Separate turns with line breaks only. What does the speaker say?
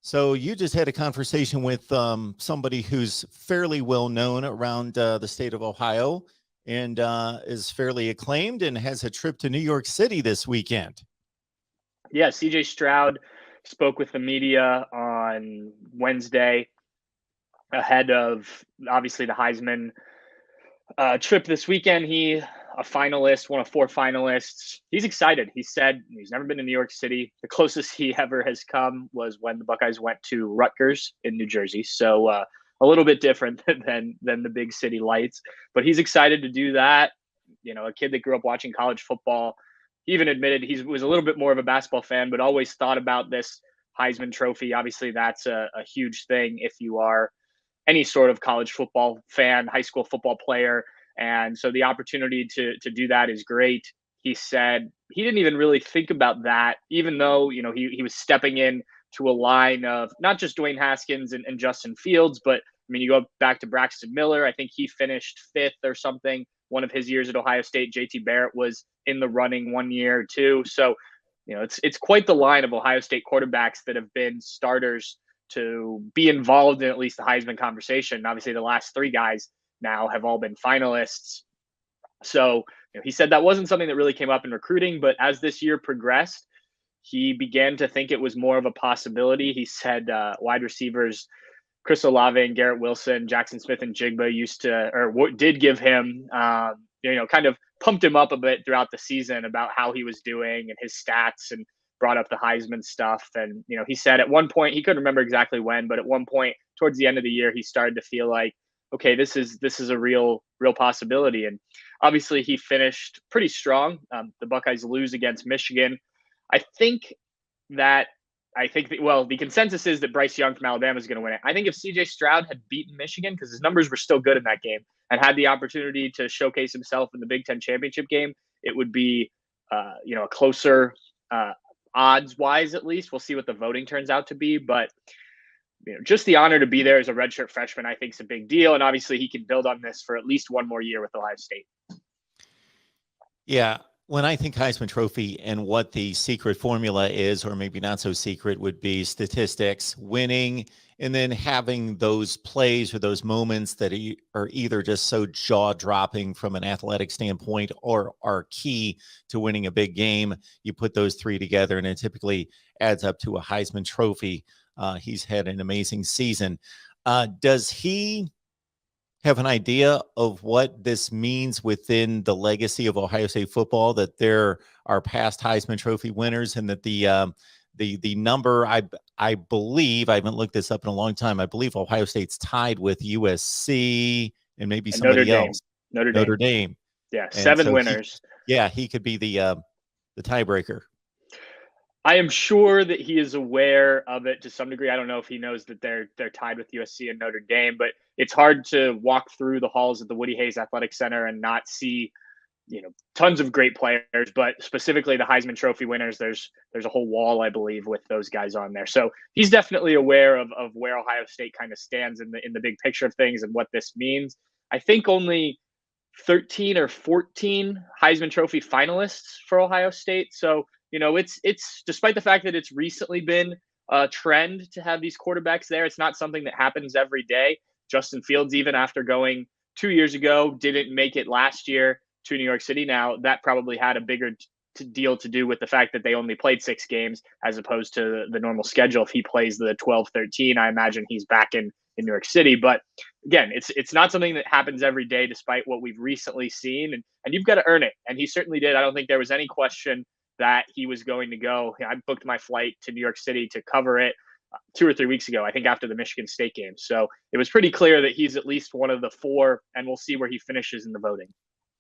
So you just had a conversation with somebody who's fairly well known around the state of Ohio and is fairly acclaimed and has a trip to New York City this weekend.
Yeah, CJ Stroud spoke with the media on Wednesday ahead of obviously the Heisman trip this weekend. A finalist, one of four finalists. He's excited. He said he's never been to New York City. The closest he ever has come was when the Buckeyes went to Rutgers in New Jersey. So a little bit different than the big city lights. But he's excited to do that. You know, a kid that grew up watching college football. He even admitted he was a little bit more of a basketball fan, but always thought about this Heisman Trophy. Obviously, that's a huge thing if you are any sort of college football fan, high school football player. And so the opportunity to do that is great. He said he didn't even really think about that, even though, you know, he was stepping in to a line of not just Dwayne Haskins and Justin Fields, but I mean, you go back to Braxton Miller. I think he finished fifth or something one of his years at Ohio State. JT Barrett was in the running 1 year too. So, you know, it's quite the line of Ohio State quarterbacks that have been starters to be involved in at least the Heisman conversation. Obviously, the last three guys now have all been finalists. So, you know, he said that wasn't something that really came up in recruiting, but as this year progressed, he began to think it was more of a possibility. He said wide receivers Chris Olave and Garrett Wilson, Jackson Smith and Jigba did give him, kind of pumped him up a bit throughout the season about how he was doing and his stats, and brought up the Heisman stuff. And, you know, he said at one point, he couldn't remember exactly when, but at one point towards the end of the year, he started to feel like, okay, this is a real possibility. And obviously he finished pretty strong. The Buckeyes lose against Michigan. I think that the consensus is that Bryce Young from Alabama is going to win it. I think if CJ Stroud had beaten Michigan, because his numbers were still good in that game, and had the opportunity to showcase himself in the Big Ten championship game, it would be, a closer odds wise, at least. We'll see what the voting turns out to be, but just the honor to be there as a redshirt freshman, I think, is a big deal. And obviously, he can build on this for at least one more year with Ohio State.
Yeah. When I think Heisman Trophy and what the secret formula is, or maybe not so secret, would be statistics, winning, and then having those plays or those moments that are either just so jaw-dropping from an athletic standpoint or are key to winning a big game. You put those three together, and it typically adds up to a Heisman Trophy. He's had an amazing season. Does he have an idea of what this means within the legacy of Ohio State football, that there are past Heisman Trophy winners, and that the number, I believe, I haven't looked this up in a long time, I believe Ohio State's tied with USC and maybe somebody else. Notre Dame.
Yeah,
and
7
so
winners.
He could be the tiebreaker.
I am sure that he is aware of it to some degree. I don't know if he knows that they're tied with USC and Notre Dame, but it's hard to walk through the halls of the Woody Hayes Athletic Center and not see, tons of great players, but specifically the Heisman Trophy winners. There's a whole wall, I believe, with those guys on there. So he's definitely aware of where Ohio State kind of stands in the big picture of things and what this means. I think only 13 or 14 Heisman Trophy finalists for Ohio State. So, it's despite the fact that it's recently been a trend to have these quarterbacks there, it's not something that happens every day. Justin Fields, even after going 2 years ago, didn't make it last year to New York City. Now, that probably had a bigger deal to do with the fact that they only played 6 games as opposed to the normal schedule. If he plays the 12-13, I imagine he's back in New York City. But again, it's not something that happens every day, despite what we've recently seen. And you've got to earn it. And he certainly did. I don't think there was any question that he was going to go. I booked my flight to New York City to cover it 2 or 3 weeks ago, I think after the Michigan State game. So it was pretty clear that he's at least one of the 4, and we'll see where he finishes in the voting.